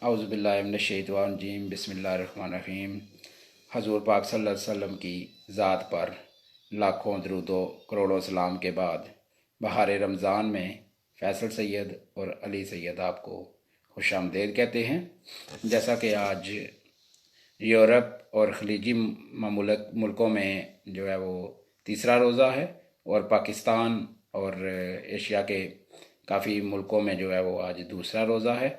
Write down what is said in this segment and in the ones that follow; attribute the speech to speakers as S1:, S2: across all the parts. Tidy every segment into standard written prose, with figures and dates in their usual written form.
S1: औज़ुबिल्लाहि मिनश्शैतानिर्रजीम बिस्मिल्लाहिर्रहमानिर्रहीम। हज़ूर पाक सल्लल्लाहु अलैहि वसल्लम की ज़ात पर लाखों दरूदो करोड़ों सलाम के बाद बहार रमज़ान में फ़ैसल सैयद और अली सैयद आपको खुशामदीद कहते हैं। जैसा कि आज यूरोप और खलीजी मुल्कों में जो है वो तीसरा रोज़ा है और पाकिस्तान और एशिया के काफ़ी मुल्कों में जो है वो आज दूसरा रोज़ा है।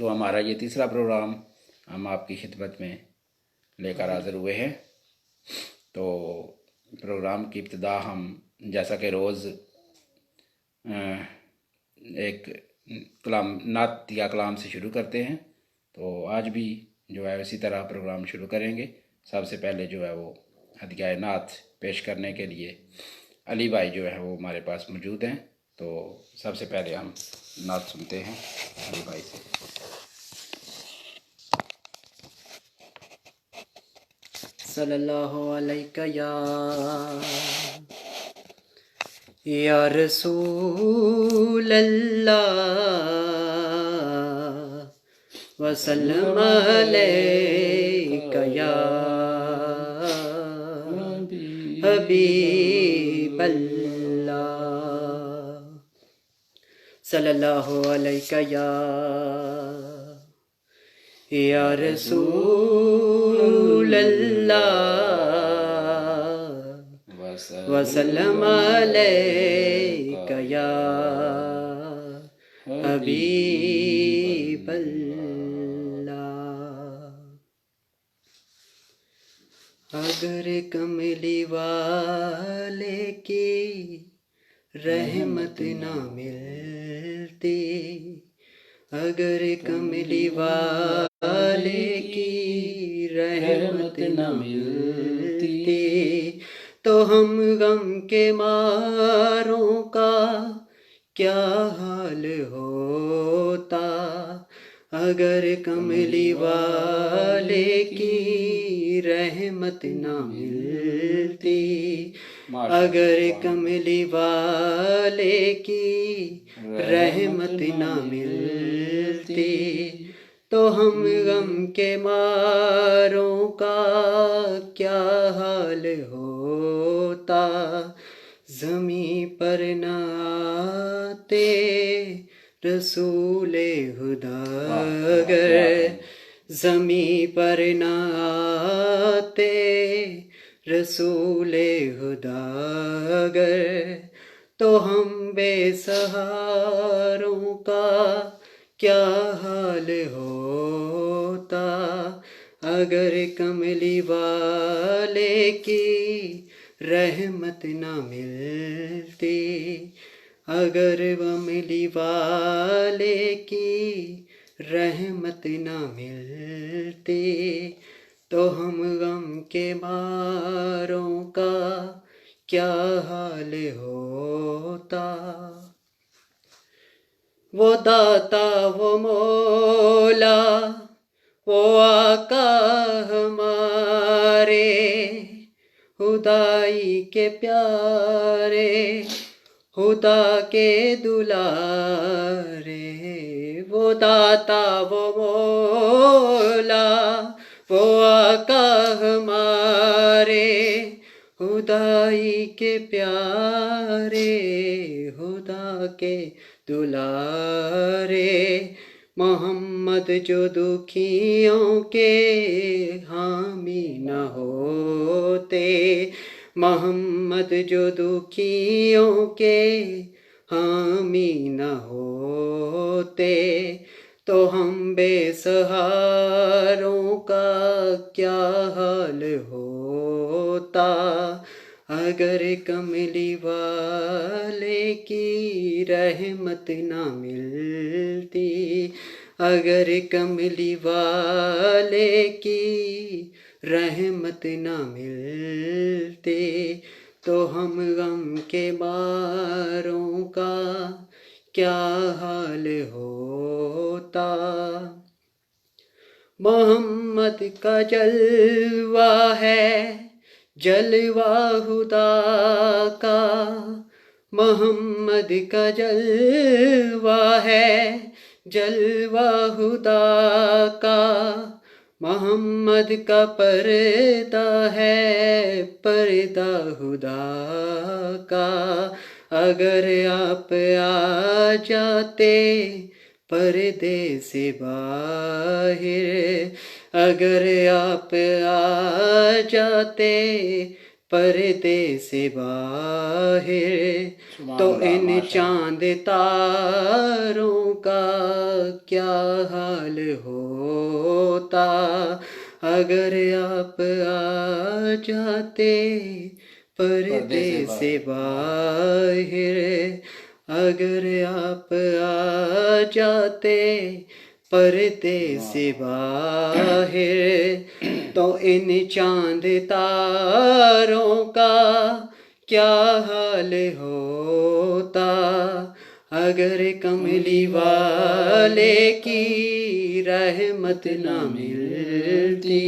S1: तो हमारा ये तीसरा प्रोग्राम हम आपकी खिदमत में लेकर हाज़िर हुए हैं। तो प्रोग्राम की इब्तिदा हम जैसा कि रोज़ एक कलाम नात या कलाम से शुरू करते हैं, तो आज भी जो है इसी तरह प्रोग्राम शुरू करेंगे। सबसे पहले जो है वो हदिया नात पेश करने के लिए अली भाई जो है वो हमारे पास मौजूद हैं। तो सबसे पहले हम नात सुनते हैं अली भाई से।
S2: सल्लल्लाहु अलैका या रसूल अल्लाह वसल्लम अलैका या हबीब अल्लाह सल्लल्लाहु अलैका या रसूल अल्लाह वसल्लम अलैका या हबीब अल्लाह। अगर कमली वाले की रहमत ना मिलती, अगर कमली वाले की रहमत न मिलती, तो हम गम के मारों का क्या हाल होता। अगर कमली वाले की रहमत न मिलती, अगर कमली वाले की रहमत न मिलती, तो हम गम के मारों का क्या हाल होता। ज़मीं पर न आते रसूले खुदा, अगर ज़मीं पर न आते रसूले खुदा, अगर तो हम बेसहारों का क्या हाल होता। अगर कमली वाले की रहमत न मिलती, अगर कमली वाले की रहमत न मिलती, तो हम गम के मारों का क्या हाल होता। वो दाता वो मौला वो आका हमारे, खुदाई के प्यारे खुदा के दुलारे। वो दाता वो मौला वो आका हमारे, खुदाई के प्यारे खुदा के दुलारे। मोहम्मद जो दुखियों के हामी न होते, मोहम्मद जो दुखियों के हामी न होते, तो हम बेसहारों का क्या हाल होता। अगर कमली वाले की रहमत ना मिलती, अगर कमली वाले की रहमत ना मिलती, तो हम गम के मारों का क्या हाल होता। मोहम्मद का जलवा है जलवा खुदा का, मोहम्मद का जलवा है जलवा खुदा का, मोहम्मद का पर्दा है, पर्दा खुदा का। अगर आप आ जाते पर्दे से बाहर, अगर आप आ जाते पर्दे से बाहर, तो इन चांद तारों का क्या हाल होता। अगर आप आ जाते पर्दे से बाहर, अगर आप आ जाते पर्दे से बाहर, तो इन चांद तारों का क्या हाल होता। अगर कमली वाले की रहमत ना मिलती,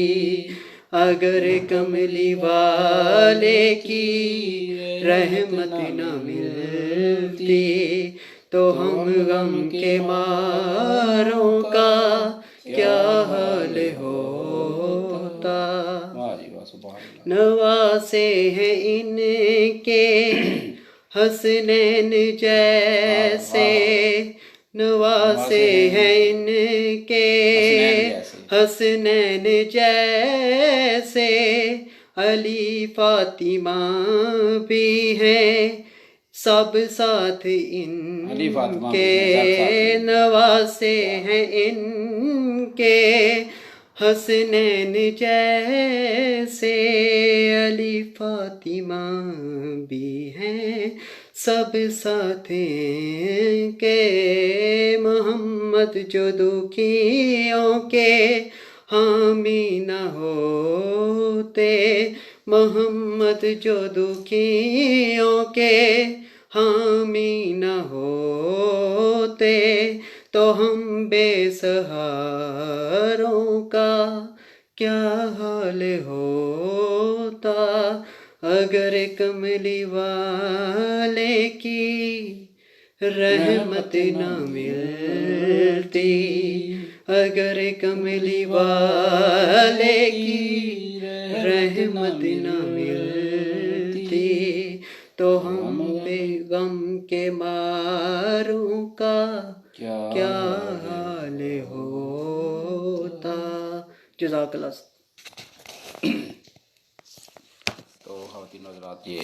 S2: अगर कमली वाले की रहमत न मिलती, तो हम गम के मारों का क्या हाल होता। नवासे हैं इनके हसनैन जैसे, नवासे हैं इनके हसनैन जैसे, अली फातिमा भी हैं सब साथ इनके। नवासे हैं इनके हसनैन जैसे, अली फातिमा भी हैं सब साथ के। मोहम्मद जो दुखियों के हामी न होते, मोहम्मद जो दुखियों के हामी न होते, तो हम बेसहारों का क्या हाल होता। अगर कमली वाले की रहमत न मिलती, अगर कमली वाले की रहमत न मिलती, तो हम बेगम के मारों का क्या हाल होता। जज़ाकल्लाह।
S1: तो ख़वातीन हज़रात, ये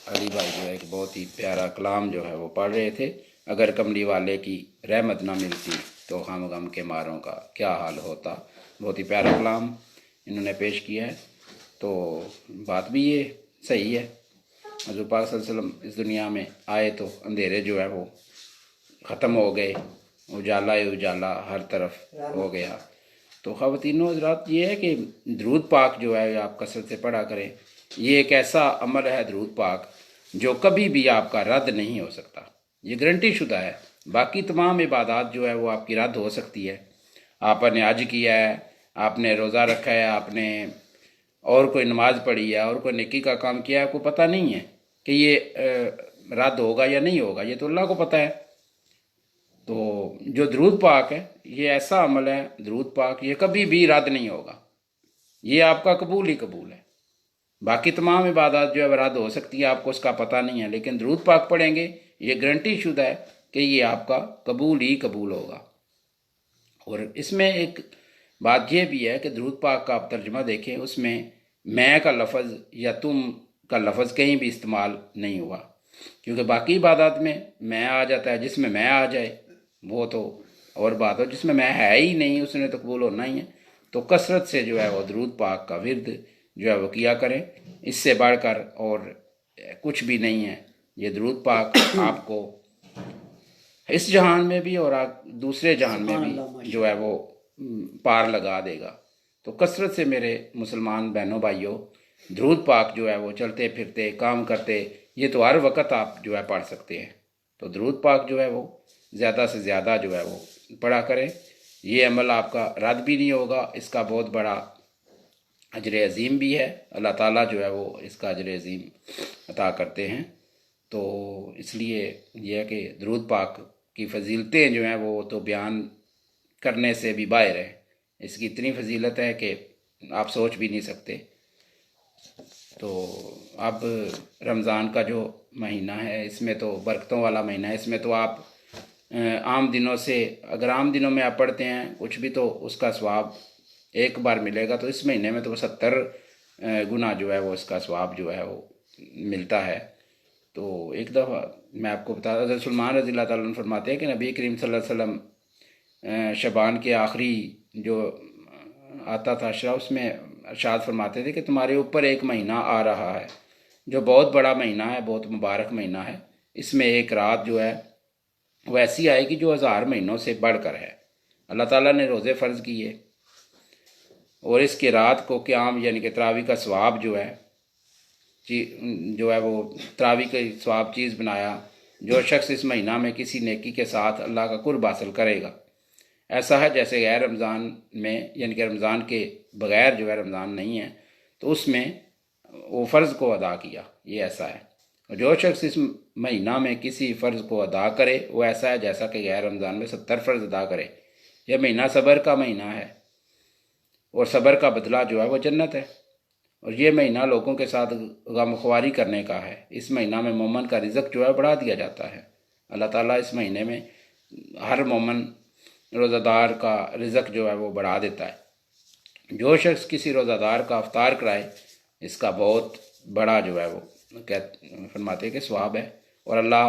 S1: अली भाई जो है एक बहुत ही प्यारा कलाम जो है वो पढ़ रहे थे। अगर कमली वाले की रहमत ना मिलती, तो हम गम के मारों का क्या हाल होता। बहुत ही प्यारा कलाम इन्होंने पेश किया है। तो बात भी ये सही है, हज़रत पाक सल्लल्लाहु अलैहि वसल्लम इस दुनिया में आए तो अंधेरे जो है वो ख़त्म हो गए, उजाला ही उजाला हर तरफ हो गया। तो ख़वातीन हज़रात, ये है कि दरूद पाक जो है आप कसरत से पढ़ा करें। ये एक ऐसा अमल है दरूद पाक जो कभी भी आपका रद्द नहीं हो सकता, ये गारंटी शुदा है। बाकी तमाम इबादत जो है वो आपकी रद्द हो सकती है। आपने हज किया है, आपने रोज़ा रखा है, आपने और कोई नमाज पढ़ी है और कोई नेकी का काम किया है, आपको पता नहीं है कि ये रद्द होगा या नहीं होगा, ये तो अल्लाह को पता है। तो जो दरूद पाक है ये ऐसा अमल है, दरूद पाक ये कभी भी रद्द नहीं होगा, ये आपका कबूल ही कबूल है। बाकी तमाम इबादत जो है रद्द हो सकती है, आपको उसका पता नहीं है, लेकिन दरूद पाक पढ़ेंगे ये गारंटी शुदा है कि ये आपका कबूल ही कबूल होगा। और इसमें एक बात यह भी है कि दरूद पाक का आप तर्जुमा देखें, उसमें मैं का लफ्ज़ या तुम का लफ्ज़ कहीं भी इस्तेमाल नहीं हुआ, क्योंकि बाकी इबादत में मैं आ जाता है। जिसमें मैं आ जाए वो तो और बात हो, जिसमें मैं है ही नहीं उसने तो कबूल होना ही है। तो कसरत से जो है वो दरूद पाक का विर्द जो है वो किया करें, इससे बढ़कर और कुछ भी नहीं है। ये दरूद पाक आपको इस जहान में भी और दूसरे जहान में भी जो है वो पार लगा देगा। तो कसरत से मेरे मुसलमान बहनों भाइयों, दरूद पाक जो है वो चलते फिरते काम करते, ये तो हर वक्त आप जो है पढ़ सकते हैं। तो दरूद पाक जो है वो ज़्यादा से ज़्यादा जो है वो पढ़ा करें। ये अमल आपका रद्द भी नहीं होगा, इसका बहुत बड़ा अजर अज़ीम भी है। अल्लाह ताला जो है वो इसका अजर अज़ीम अता करते हैं। तो इसलिए यह है कि दरूद पाक की फजीलतें जो हैं वो तो बयान करने से भी बाहर है। इसकी इतनी फजीलत है कि आप सोच भी नहीं सकते। तो अब रमज़ान का जो महीना है इसमें तो बरकतों वाला महीना है। इसमें तो आप आम दिनों से, अगर आम दिनों में आप पढ़ते हैं कुछ भी तो उसका सवाब एक बार मिलेगा, तो इस महीने में तो 70 गुना जो है वो इसका सवाब जो है वो मिलता है। तो एक दफ़ा मैं आपको बता, हज़रत सलमान रज़ी अल्लाह ताला अन्हु फरमाते हैं कि नबी करीम सल्लल्लाहु अलैहि वसल्लम शबान के आखिरी जो आता था अशरा, उसमें अरशाद फरमाते थे कि तुम्हारे ऊपर एक महीना आ रहा है जो बहुत बड़ा महीना है, बहुत मुबारक महीना है। इसमें एक रात जो है वो ऐसी आएगी जो 1000 महीनों से बढ़कर है। अल्लाह ताला ने रोज़े फ़र्ज़ किए और इसके रात को क़याम यानी कि तरावी का सवाब जो है वो तरावी का सवाब चीज़ बनाया। जो शख्स इस महीना में किसी नेकी के साथ अल्लाह का कुर्ब हासिल करेगा, ऐसा है जैसे गैर रमज़ान में, यानी कि रमज़ान के बग़ैर जो है रमज़ान नहीं है तो उसमें वो फ़र्ज़ को अदा किया, ये ऐसा है। और जो शख्स इस महीना में किसी फ़र्ज़ को अदा करे वो ऐसा है जैसा कि गैर रमज़ान में 70 फ़र्ज़ अदा करे। यह महीना सब्र का महीना है और सब्र का बदला जो है वो जन्नत है। और ये महीना लोगों के साथ गमख्वारी करने का है। इस महीना में मोमन का रिज़्क जो है बढ़ा दिया जाता है। अल्लाह ताला इस महीने में हर मोमन रोज़ादार का रिज़्क जो है वो बढ़ा देता है। जो शख्स किसी रोज़ादार का अफ्तार कराए इसका बहुत बड़ा जो है वो फरमाते कि सवाब है और अल्लाह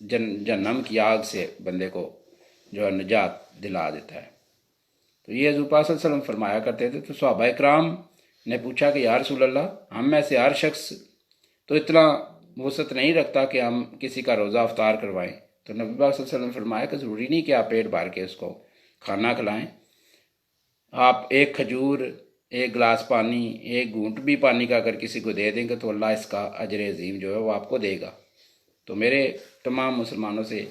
S1: जन्नम की आग से बंदे को जो है निजात दिला देता है। तो ये हज़ूर पाक सल्लल्लाहु अलैहि वसल्लम फरमाया करते थे। तो सहाबा इकराम ने पूछा कि या रसूल अल्लाह, हम में से हर शख्स तो इतना वसअत नहीं रखता कि हम किसी का रोज़ा अफ्तार करवाएं। तो नबी पाक सल्लल्लाहु अलैहि वसल्लम फरमाया कि ज़रूरी नहीं कि आप पेट भर के उसको खाना खिलाएं। आप एक खजूर, एक गिलास पानी, एक घूंट भी पानी का अगर किसी को दे देंगे तो अल्लाह इसका अजर अजीम जो है वो आपको देगा। तो मेरे तमाम मुसलमानों से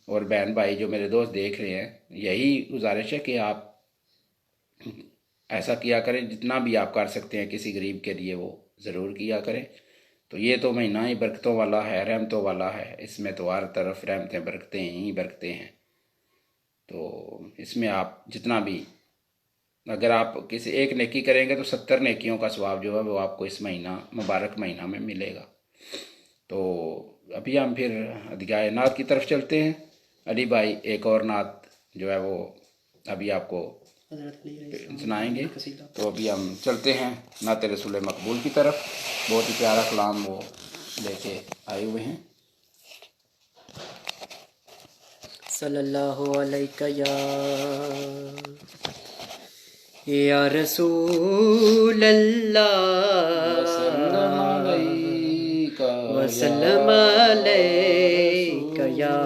S1: और बहन भाई जो मेरे दोस्त देख रहे हैं, यही गुजारिश है कि आप ऐसा किया करें, जितना भी आप कर सकते हैं किसी गरीब के लिए वो ज़रूर किया करें। तो ये तो महीना ही बरकतों वाला है, रहमतों वाला है। इसमें तो हर तरफ रहमतें बरकतें ही बरकतें हैं। तो इसमें आप जितना भी, अगर आप किसी एक नेकी करेंगे तो 70 नेकियों का सवाब जो है वो आपको इस महीना, मुबारक महीना में मिलेगा। तो अभी हम फिर अधिकाय नात की तरफ चलते हैं। अली भाई एक और नात जो है वो अभी आपको सुनाएंगे। तो अभी हम चलते हैं नात रसूल मकबूल की तरफ। बहुत ही प्यारा कलाम वो लेके आए हुए हैं।
S2: सल्लल्लाहु या रसूल अल्लाह वसल्लम अलैका या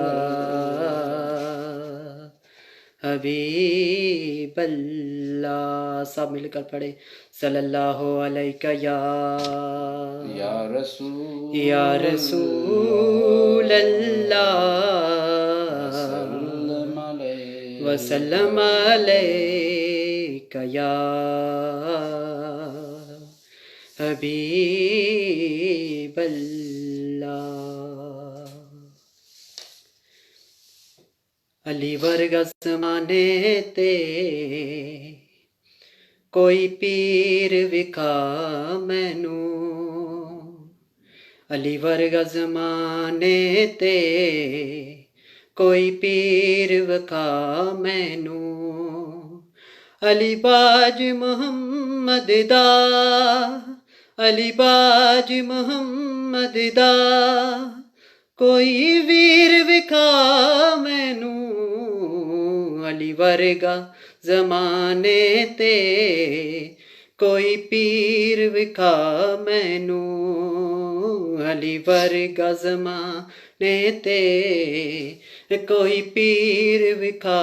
S2: हबीब अल्लाह। सब मिलकर पढ़े सल्लल्लाहु अलैका या रसूल अल्लाह वसल्लम अलैका या हबीब अल्लाह। अली वर्गा ज़माने ते कोई पीर विखा मैनू, अली वर्गा ज़माने ते कोई पीर विखा मैनू। अली बाज मुहम्मद दा, अली बाज मुहम्मद दा कोई वीर विखा मैनू। अली वर्गा ज़माने ते कोई पीर विखा मैनू, अली वर्गा ज़माने ते कोई पीर विखा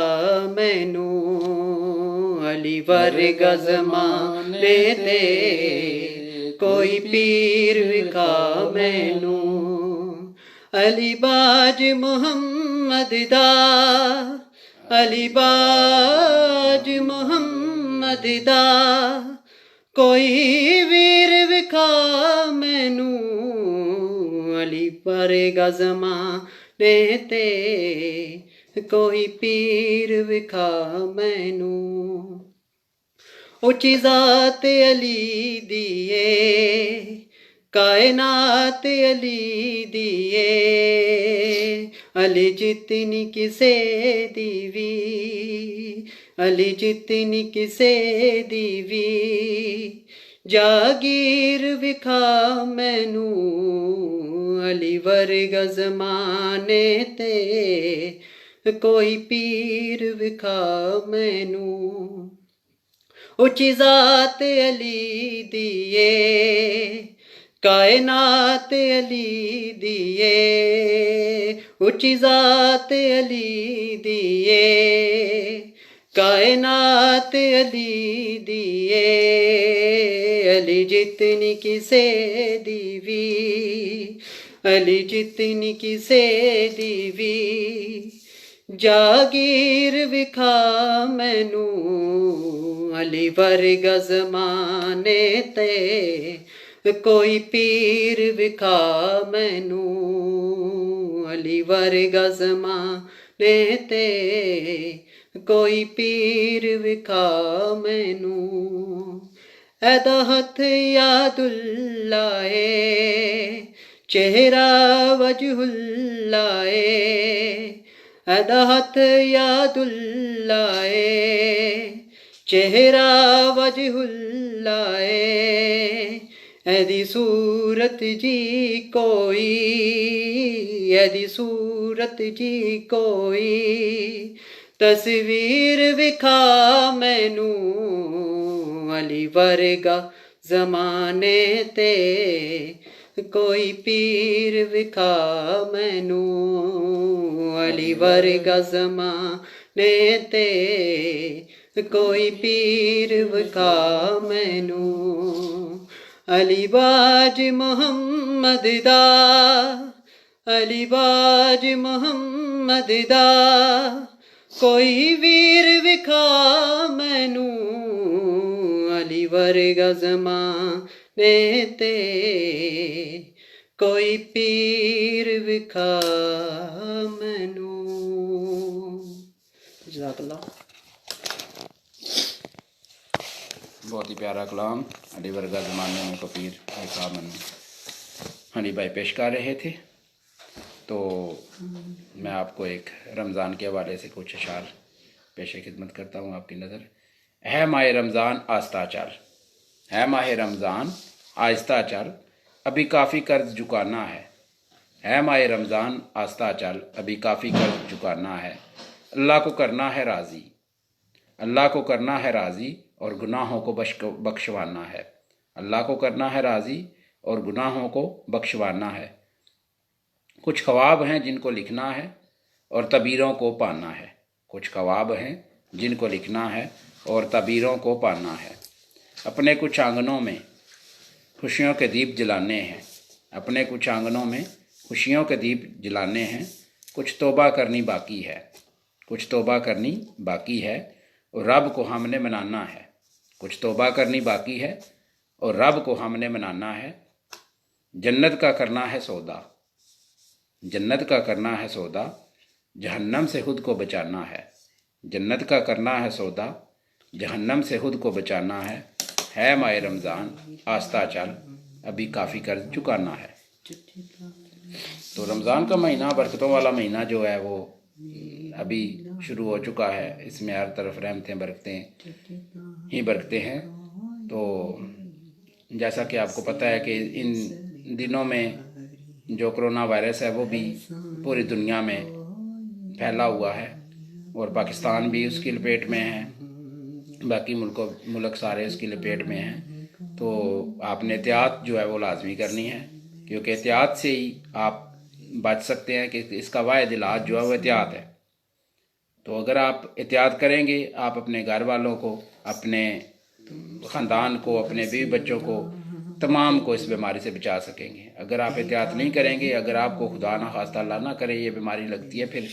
S2: मैनू, अली वर्गा ज़माने ते कोई पीर विखा मैनू। अली बाज मुहम्मद दा, अली बाज मुहम्मद दा कोई वीर विखा मैनू, अली वर्गा ज़माने ने ते कोई पीर विखा मैनू उची ज़ात अली दिए कायनात अली दिए अली जितनी किसे दीवी अली जितनी किसे दीवी जागीर विखा मैनू अली वर्गा ज़माने ते कोई पीर विखा मैनू उची ज़ात अली दिए कायनात अली दिए उची ज़ात अली दिए कायनात अली दिए अली जितनी किसे दीवी अली जितनी किसे दीवी जागीर विखा मैनू अली वर्गा ज़माने ते कोई पीर विखा मैनू अली वर्गा ज़माने ते कोई पीर विखा मैनू ऐदा हथ यादुल्ला है चेहरा वजहुल्ला है ऐदा हथ यादुल्ला है चेहरा वजहुल्ला है ऐदी सूरत जी कोई ऐदी सूरत जी कोई तस्वीर विखा मैनू अली वर्गा ज़माने ते कोई पीर विखा मैनू अली वर्गा ज़माने ते कोई पीर विखा मैनू अली बाज मोहम्मद दा अली बाज मोहम्मद दा कोई वीर विखा मैनू अली वर्गा ज़माने ते कोई पीर विखा मैनू जज़ाकल्लाह।
S1: बहुत ही प्यारा कलाम अली वर्गा ज़माने में को पीर विखा मैनू हनी भाई पेश कर रहे थे। तो मैं आपको एक रमज़ान के हवाले से कुछ अशार पेश खिदमत करता हूँ आपकी नज़र। है माह रमज़ान आस्ता चल, है माह रमज़ान आहिस्ता चल, अभी काफ़ी कर्ज चुकाना है माह रमज़ान आस्ता चल, अभी काफ़ी कर्ज चुकाना है। अल्लाह को करना है राज़ी, अल्लाह को करना है राज़ी और गुनाहों को बख्शवाना है। अल्लाह को करना है राज़ी और गुनाहों को बख्शवाना है। कुछ ख्वाब हैं जिनको लिखना है और तबीरों को पाना है। कुछ ख्वाब हैं जिनको लिखना है और तबीरों को पाना है। अपने कुछ आंगनों में खुशियों के दीप जलाने हैं, अपने कुछ आंगनों में खुशियों के दीप जलाने हैं। कुछ तौबा करनी बाकी है, कुछ तौबा करनी बाकी है और रब को हमने मनाना है। कुछ तौबा करनी बाकी है और रब को हमने मनाना है। जन्नत का करना है सौदा, जन्नत का करना है सौदा, जहन्नम से खुद को बचाना है। जन्नत का करना है सौदा, जहन्नम से खुद को बचाना है माह रमज़ान आस्ता चल, अभी काफ़ी कर्ज चुकाना है। तो रमज़ान का महीना बरकतों वाला महीना जो है वो अभी शुरू हो चुका है। इसमें हर तरफ रहमतें बरकतें ही बरकते हैं। तो जैसा कि आपको पता है कि इन दिनों में जो कोरोना वायरस है वो भी पूरी दुनिया में फैला हुआ है और पाकिस्तान भी उसकी लपेट में है, बाकी मुल्क सारे उसकी लपेट में हैं। तो आपने एहतियात जो है वो लाजमी करनी है, क्योंकि एहतियात से ही आप बच सकते हैं कि इसका वाहिद इलाज जो है वो एहतियात है। तो अगर आप एहतियात करेंगे, आप अपने घर वालों को, अपने ख़ानदान को, अपने बीवी बच्चों को, तमाम को इस बीमारी से बचा सकेंगे। अगर आप एहतियात नहीं करेंगे, अगर आपको खुदा ना खास्ता अल्लाह ना करे ये बीमारी लगती है, फिर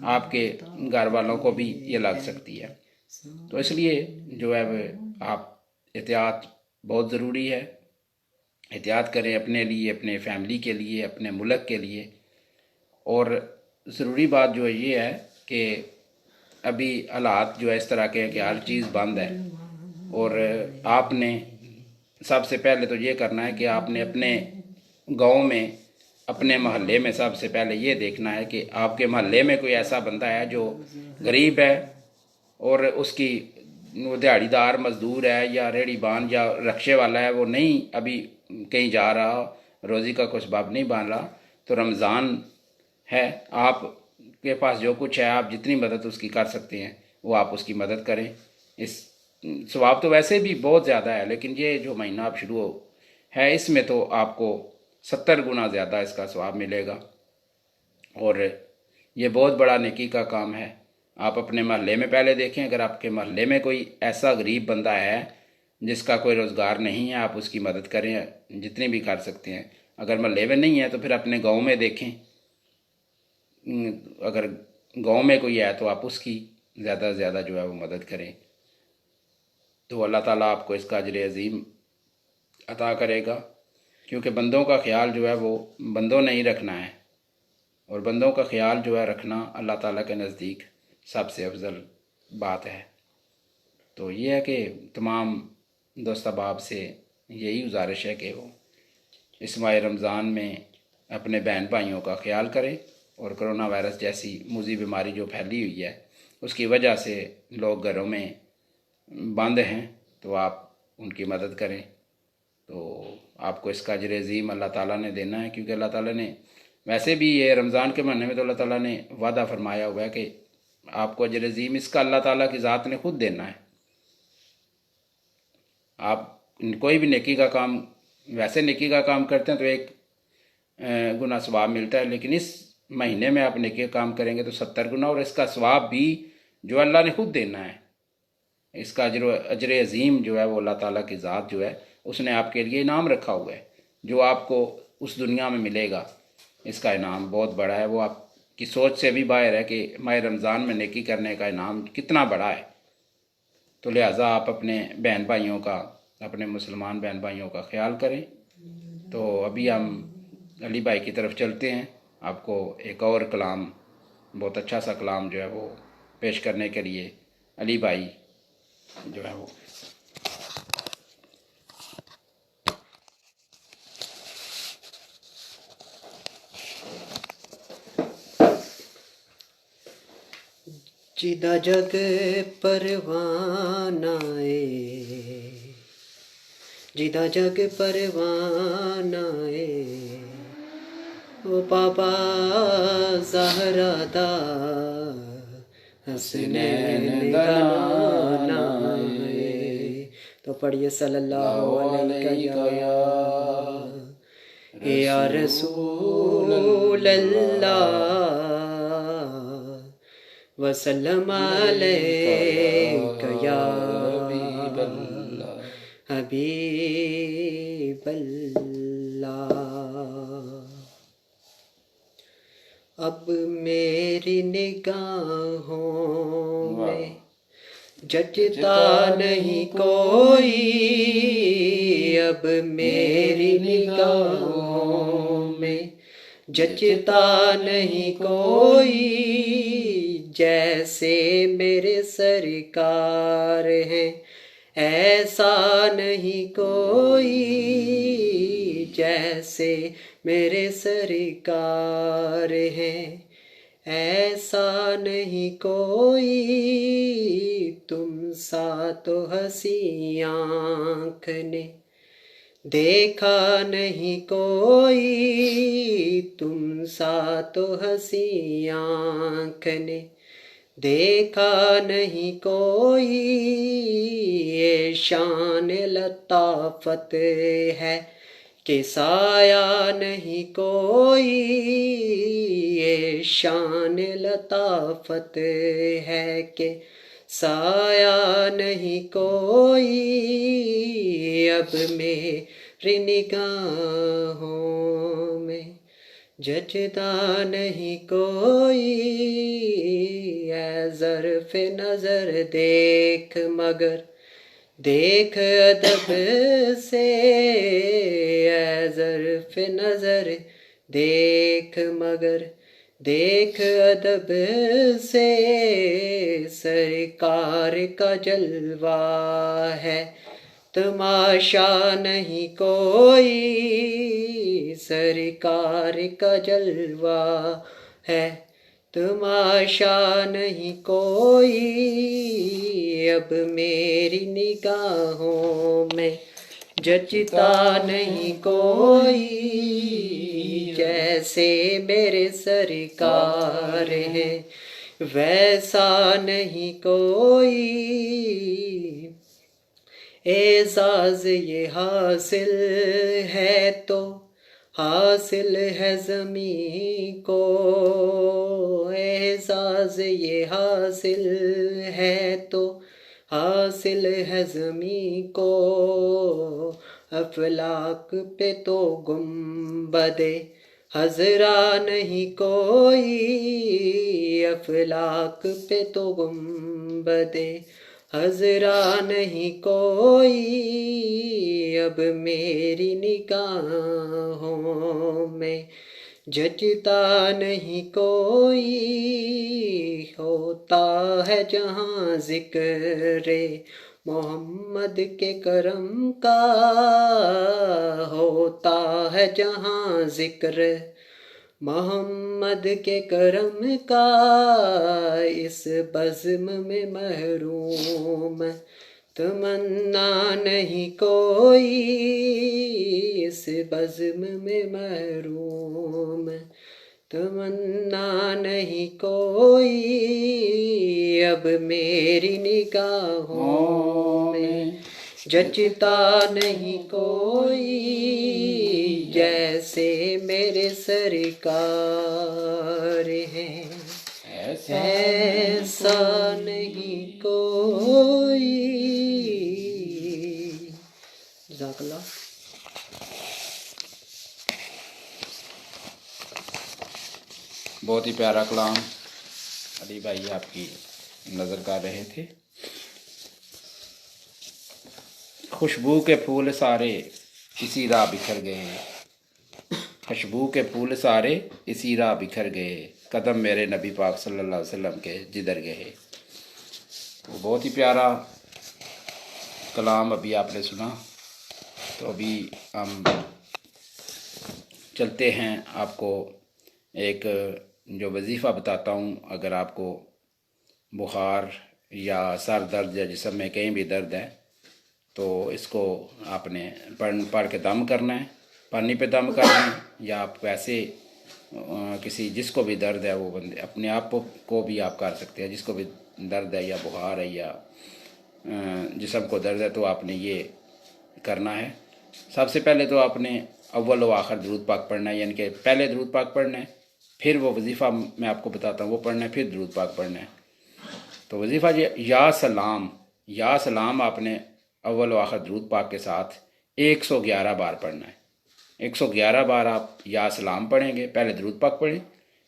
S1: आपके घर वालों को भी ये लग सकती है। तो इसलिए जो है आप एहतियात बहुत ज़रूरी है। एहतियात करें अपने लिए, अपने फैमिली के लिए, अपने मुल्क के लिए। और ज़रूरी बात जो है ये है कि अभी हालात जो है इस तरह के हैं कि हर चीज़ बंद है। और आपने सबसे पहले तो ये करना है कि आपने अपने गांव में, अपने मोहल्ले में सबसे पहले ये देखना है कि आपके मोहल्ले में कोई ऐसा बंदा है जो गरीब है और उसकी वो दिहाड़ीदार मजदूर है या रेहड़ी बान या रक्शे वाला है, वो नहीं अभी कहीं जा रहा, रोज़ी का कुछ बाब नहीं बन रहा, तो रमज़ान है, आपके पास जो कुछ है आप जितनी मदद उसकी कर सकते हैं वो आप उसकी मदद करें। इस सवाब तो वैसे भी बहुत ज़्यादा है, लेकिन ये जो महीना आप शुरू है इसमें तो आपको 70 गुना ज़्यादा इसका सवाब मिलेगा। और ये बहुत बड़ा नेकी का काम है। आप अपने मोहल्ले में पहले देखें, अगर आपके मोहल्ले में कोई ऐसा गरीब बंदा है जिसका कोई रोज़गार नहीं है, आप उसकी मदद करें जितनी भी कर सकते हैं। अगर मोहल्ले में नहीं है तो फिर अपने गांव में देखें, अगर गांव में कोई है तो आप उसकी ज़्यादा से ज़्यादा जो है वो मदद करें, तो अल्लाह ताला आपको इसका अजर अज़ीम अता करेगा। क्योंकि बंदों का ख्याल जो है वो बंदों ने ही रखना है, और बंदों का ख्याल जो है रखना अल्लाह ताला के नज़दीक सबसे अफजल बात है। तो ये है कि तमाम दोस्त अहबाब से यही गुजारिश है कि वो इस माह रमज़ान में अपने बहन भाइयों का ख्याल करें, और कोरोना वायरस जैसी मूजी बीमारी जो फैली हुई है उसकी वजह से लोग घरों में बंद हैं, तो आप उनकी मदद करें। तो आपको इसका अजर अज़ीम अल्लाह ताला ने देना है, क्योंकि अल्लाह ताला ने वैसे भी ये रमज़ान के महीने में तो अल्लाह ताला ने वादा फरमाया हुआ है कि आपको अजर अज़ीम इसका अल्लाह ताला की ज़ात ने खुद देना है। आप कोई भी नेकी का काम, वैसे नेकी का काम करते हैं तो एक गुना सवाब मिलता है, लेकिन इस महीने में आप नेकी का काम करेंगे तो 70 गुना, और इसका सवाब भी जो अल्लाह ने खुद देना है। इसका अजर अज़ीम जो है वो अल्लाह ताला की ज़ात जो है उसने आपके लिए इनाम रखा हुआ है, जो आपको उस दुनिया में मिलेगा। इसका इनाम बहुत बड़ा है, वो आपकी सोच से भी बाहर है कि माह रमज़ान में नेकी करने का इनाम कितना बड़ा है। तो लिहाजा आप अपने बहन भाइयों का, अपने मुसलमान बहन भाइयों का ख्याल करें। तो अभी हम अली भाई की तरफ चलते हैं, आपको एक और कलाम, बहुत अच्छा सा कलाम जो है वो पेश करने के लिए अली भाई जो है वो
S2: जिदा जग परवाना है, जिदा जग परवाना है, ओ बाबा ज़हरा दा हसनैन दा नाना है। तो पढ़िए सल्लल्लाहु अलैहि या रसूल अल्लाह वसल्लम अलैका या हबीब अल्लाह। अब मेरी निगाहों में जचता नहीं कोई, अब मेरी निगाहों में जचता नहीं कोई, जैसे मेरे सरकार हैं ऐसा नहीं कोई, जैसे मेरे सरकार हैं ऐसा नहीं कोई, तुम सा तो हंसी आँख ने देखा नहीं कोई, तुम सा तो हंसी आँख ने देखा नहीं कोई, ये शान लताफत है कि साया नहीं कोई, ये शान लताफत है कि साया नहीं कोई, अब मेरी निगाहों में जचता नहीं कोई, ऐ ज़र्फ़ नज़र देख मगर देख अदब से, ऐ ज़र्फ़ नज़र देख मगर देख अदब से सरकार का जलवा है, तमाशा नहीं कोई सरकार का जलवा है, तमाशा नहीं कोई। अब मेरी निगाहों में जचता नहीं कोई, जैसे मेरे सरकार है वैसा नहीं कोई। एजाज ये हासिल है तो हासिल है ज़मीं को, एजाज ये हासिल है तो हासिल है ज़मीं को। अफलाक पे तो गुंबदे हज़रा नहीं कोई, अफलाक पे तो गुंबदे हज़रा नहीं कोई। अब मेरी निगाहों में जचता नहीं कोई, होता है जहाँ ज़िक्र मोहम्मद के करम का, होता है जहाँ ज़िक्र मोहम्मद के करम का। इस बज़्म में महरूम तमन्ना नहीं कोई, इस बज़्म में महरूम तमन्ना नहीं कोई। अब मेरी निगाहों में जचता नहीं कोई, जैसे मेरे सरकार हैं ऐसा नहीं कोई। जज़ाकल्लाह।
S1: बहुत ही प्यारा कलाम अली भाई आपकी नज़र कर रहे थे। खुशबू के फूल सारे इसी राह बिखर गए, खुशबू के फूल सारे इसी राह बिखर गए, कदम मेरे नबी पाक सल्लल्लाहु अलैहि वसल्लम के जिधर गए। तो बहुत ही प्यारा कलाम अभी आपने सुना। तो अभी हम चलते हैं, आपको एक जो वजीफ़ा बताता हूँ। अगर आपको बुखार या सर दर्द या जिस्म में कहीं भी दर्द है तो इसको आपने पढ़ के दम करना है, पानी पे दम करना है, या आप वैसे किसी जिसको भी दर्द है वो बंदे अपने आप को भी आप कर सकते हैं। जिसको भी दर्द है या बुखार है या जिस्म को दर्द है तो आपने ये करना है। सबसे पहले तो आपने अव्वल व आखिर दुरूद पाक पढ़ना है, यानी कि पहले दुरूद पाक पढ़ना है, फिर वो वजीफ़ा मैं आपको बताता हूँ वो पढ़ना है, फिर दुरूद पाक पढ़ना है। तो वजीफ़ा या सलाम आपने अव्वल व आखिर दुरूद पाक के साथ 111 बार पढ़ना है। 111 बार आप या सलाम पढ़ेंगे, पहले दुरूद पाक पढ़ें,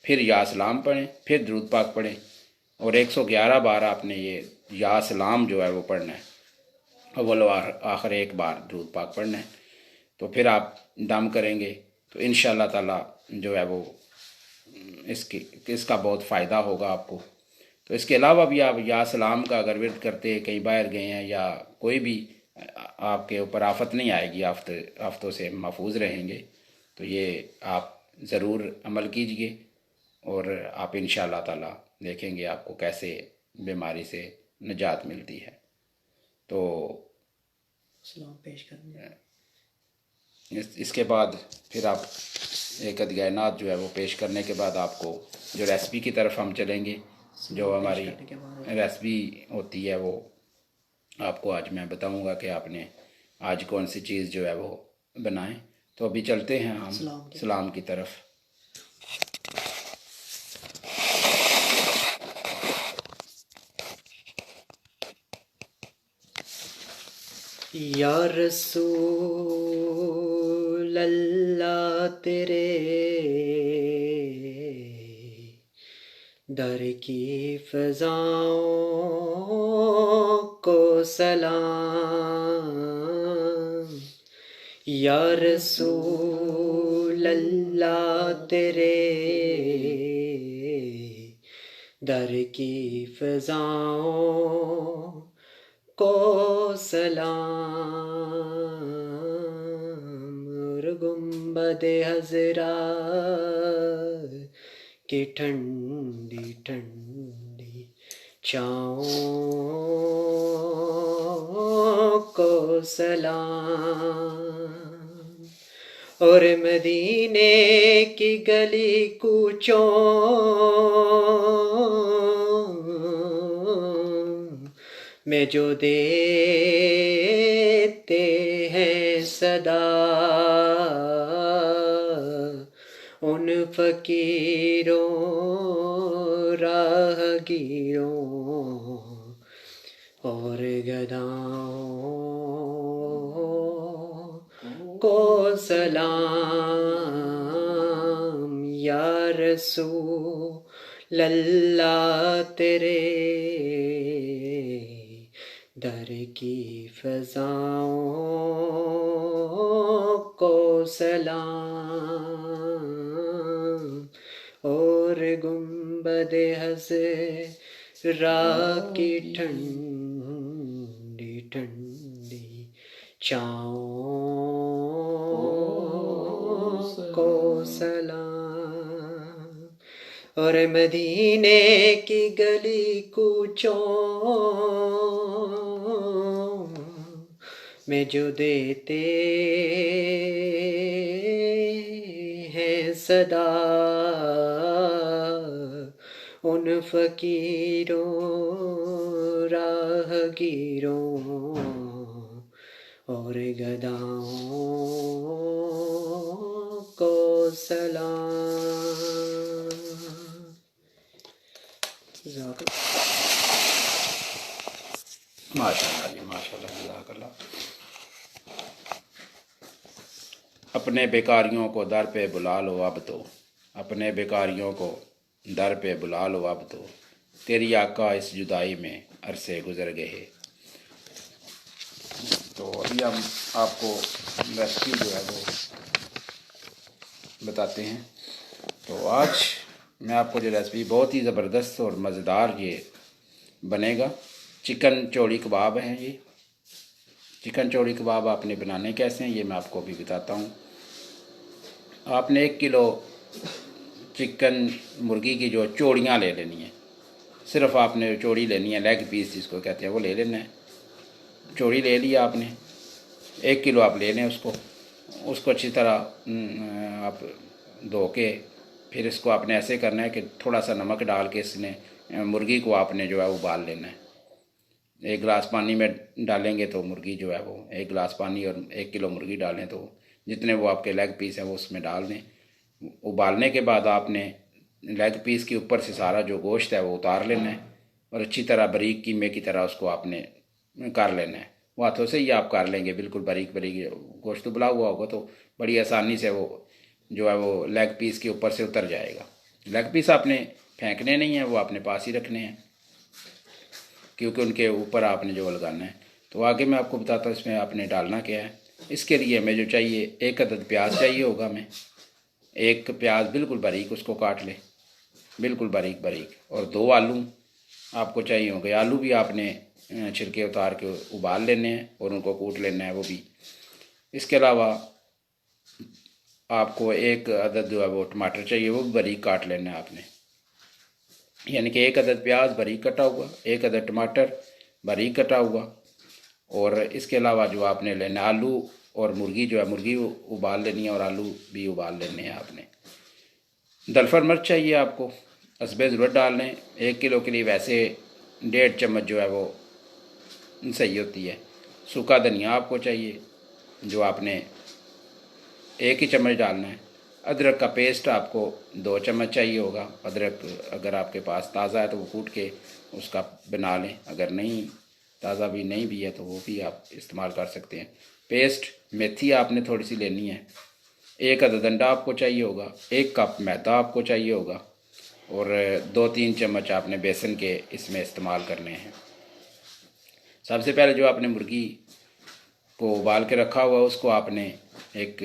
S1: फिर या सलाम पढ़ें, फिर दुरूद पाक पढ़ें, और 111 बार आपने ये या सलाम जो है वो पढ़ना है, अव्वल व आखिर एक बार दुरूद पाक पढ़ना है। तो फिर आप दम करेंगे तो इंशाअल्लाह ताला जो है वो इसका बहुत फ़ायदा होगा आपको। तो इसके अलावा भी आप या सलाम का अगर विर्द करते कहीं बाहर गए हैं या कोई भी आपके ऊपर आफत नहीं आएगी, आफतों से महफूज रहेंगे। तो ये आप ज़रूर अमल कीजिए और आप इंशाअल्लाह ताला देखेंगे आपको कैसे बीमारी से निजात मिलती है। तो
S2: सलाम पेश करने
S1: इसके बाद फिर आप एक अदगायनात जो है वो पेश करने के बाद आपको जो रेसिपी की तरफ हम चलेंगे, जो हमारी रेसिपी होती है वो आपको आज मैं बताऊंगा कि आपने आज कौन सी चीज़ जो है वो बनाएं। तो अभी चलते हैं हम सलाम की तरफ।
S2: या रसूल अल्लाह तेरे दर की फ़ज़ाओं को सलाम, या रसूल अल्लाह तेरे दर की फ़ज़ाओं को सलाम और गुंबद हज़रा की ठंडी ठंडी छाँवों को सलाम और मदीने की गली कूचों में जो देते हैं सदा उन फ़कीरों राहगीरों और गदाओं को सलाम या रसूल अल्लाह तेरे दर की फ़ज़ाओं को सलाम और गुंबद हज़रा की ठंडी ठंडी छाँवों को सलाम और मदीने की गली कूचों में जो देते हैं सदा उन फ़कीरों राहगीरों और गदाओं को सलाम।
S1: माशाल्लाह जी, माशाल्लाह, जज़ाकल्लाह। अपने बेकारियों को दर पे बुला लो अब तो, अपने बेकारियों को दर पे बुला लो अब तो, तेरी आका इस जुदाई में अरसे गुजर गए। तो अभी हम आपको रेसिपी जो है वो बताते हैं। तो आज मैं आपको जो रेसिपी बहुत ही ज़बरदस्त और मज़ेदार ये बनेगा, चिकन चौड़ी कबाब हैं। ये चिकन चौड़ी कबाब आपने बनाने कैसे हैं ये मैं आपको अभी बताता हूँ। आपने 1 किलो चिकन मुर्गी की जो चौड़ियाँ ले लेनी है, सिर्फ आपने चौड़ी लेनी है, लेग पीस जिसको कहते हैं वो ले लेना है। चौड़ी ले लिया आपने, 1 किलो आप ले लें उसको अच्छी तरह आप धो के फिर इसको आपने ऐसे करना है कि थोड़ा सा नमक डाल के इसने मुर्गी को आपने जो है उबाल लेना है। 1 गिलास पानी में डालेंगे तो मुर्गी जो है वो 1 गिलास पानी और 1 किलो मुर्गी डालें तो जितने वो आपके लेग पीस हैं वो उसमें डाल दें। उबालने के बाद आपने लेग पीस के ऊपर से सारा जो गोश्त है वो उतार लेना है और अच्छी तरह बारीक कीमे की तरह उसको आपने कर लेना है। वो हाथों से ही आप कर लेंगे, बिल्कुल बारीक बारीक। गोश्त उबला हुआ होगा तो बड़ी आसानी से वो जो है वो लेग पीस के ऊपर से उतर जाएगा। लेग पीस आपने फेंकने नहीं है, वो आपने पास ही रखने हैं क्योंकि उनके ऊपर आपने जो लगाना है। तो आगे मैं आपको बताता हूँ इसमें आपने डालना क्या है। इसके लिए हमें जो चाहिए 1 अदद प्याज चाहिए होगा। हमें 1 प्याज बिल्कुल बारीक उसको काट ले, बिल्कुल बारीक बारीक। और 2 आलू आपको चाहिए होंगे। आलू भी आपने छिलके उतार के उबाल लेने हैं और उनको कूट लेना है वो भी। इसके अलावा आपको 1 अदद जो है वो टमाटर चाहिए, वो भी बारीक काट लेना है आपने। यानी कि 1 अदद प्याज बारीक कटा हुआ, 1 अदद टमाटर बारीक कटा हुआ। और इसके अलावा जो आपने लेना आलू और मुर्गी जो है मुर्गी उबाल लेनी है और आलू भी उबाल लेने हैं आपने। दलफर मिर्च चाहिए आपको, हस्बे ज़रूरत डाल लें। 1 किलो के लिए वैसे 1.5 चम्मच जो है वो सही होती है। सूखा धनिया आपको चाहिए जो आपने 1 ही चम्मच डालना है। अदरक का पेस्ट आपको 2 चम्मच चाहिए होगा। अदरक अगर आपके पास ताज़ा है तो वो कूट के उसका बना लें, अगर नहीं ताज़ा भी नहीं भी है तो वो भी आप इस्तेमाल कर सकते हैं। पेस्ट मेथी आपने थोड़ी सी लेनी है। 1 अदद अंडा आपको चाहिए होगा। 1 कप मैदा आपको चाहिए होगा और 2-3 चम्मच आपने बेसन के इसमें इस्तेमाल करने हैं। सबसे पहले जो आपने मुर्गी को उबाल के रखा हुआ उसको आपने एक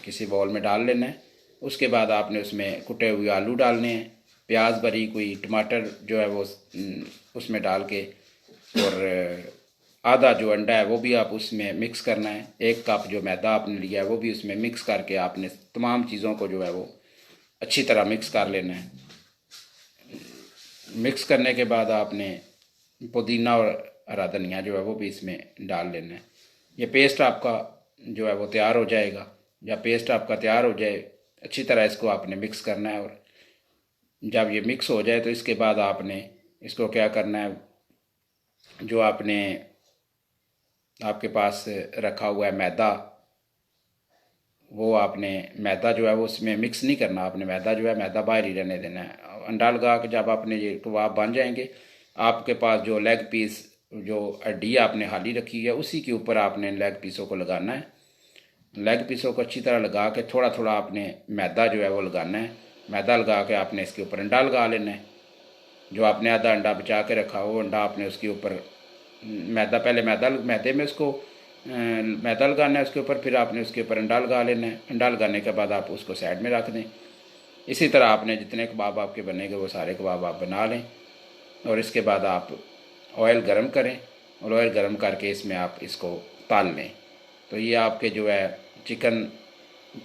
S1: किसी बाउल में डाल लेना है। उसके बाद आपने उसमें कुटे हुए आलू डालने हैं प्याज बारीक हुई, टमाटर जो है वो उसमें डाल के, और आधा जो अंडा है वो भी आप उसमें मिक्स करना है। 1 कप जो मैदा आपने लिया है वो भी उसमें मिक्स करके आपने तमाम चीज़ों को जो है वो अच्छी तरह मिक्स कर लेना है। मिक्स करने के बाद आपने पुदीना और हरा धनिया जो है वो भी इसमें डाल लेना है। ये पेस्ट आपका जो है वो तैयार हो जाएगा। जब पेस्ट आपका तैयार हो जाए, अच्छी तरह इसको आपने मिक्स करना है, और जब ये मिक्स हो जाए तो इसके बाद आपने इसको क्या करना है, जो आपने आपके पास रखा हुआ है मैदा, वो आपने मैदा जो है वो उसमें मिक्स नहीं करना। आपने मैदा जो है मैदा बाहर ही रहने देना है। अंडा लगा के जब आपने ये कबाब बन जाएंगे, आपके पास जो लेग पीस, जो हड्डी आपने खाली रखी है, उसी के ऊपर आपने लेग पीसों को लगाना है। लेग पीसों को अच्छी तरह लगा के थोड़ा थोड़ा आपने मैदा जो है वो लगाना है। मैदा लगा के आपने इसके ऊपर अंडा लगा लेना है। जो आपने आधा अंडा बचा के रखा वो अंडा आपने उसके ऊपर मैदे में उसको मैदा लगाना है उसके ऊपर, फिर आपने उसके ऊपर अंडा लगा लेना है। अंडा लगाने के बाद आप उसको साइड में रख दें। इसी तरह आपने जितने कबाब आपके बनेंगे वो सारे कबाब आप बना लें, और इसके बाद आप ऑयल गर्म करें, और ऑयल गर्म करके इसमें आप इसको तल लें। तो ये आपके जो है चिकन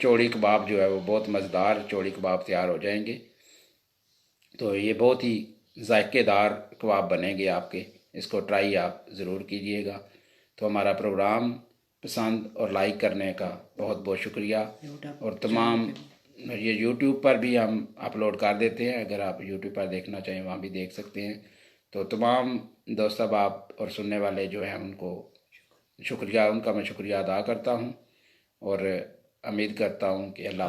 S1: चौड़ी कबाब जो है वो बहुत मज़ेदार चौड़ी कबाब तैयार हो जाएंगे। तो ये बहुत ही जायकेदार कबाब बनेंगे आपके। इसको ट्राई आप ज़रूर कीजिएगा। तो हमारा प्रोग्राम पसंद और लाइक करने का बहुत बहुत शुक्रिया। और तमाम ये यूट्यूब पर भी हम अपलोड कर देते हैं, अगर आप यूट्यूब पर देखना चाहें वहाँ भी देख सकते हैं। तो तमाम दोस्त अहबाब और सुनने वाले जो हैं उनको शुक्रिया, उनका मैं शुक्रिया अदा करता हूँ, और उम्मीद करता हूँ कि अल्लाह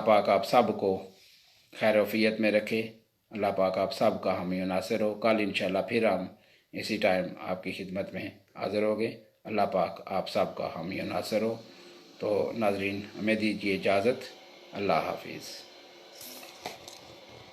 S1: पाक आप सब को खैर वफ़ियत में रखे। अल्लाह पाक आप सब का हामी और नासिर हो। कल इंशाल्लाह फिर हम इसी टाइम आपकी खिदमत में हाज़िर होंगे। अल्लाह पाक आप सब का हामी और नासिर हो। तो नाज़रीन, हमें दीजिए इजाज़त। अल्लाह हाफिज़।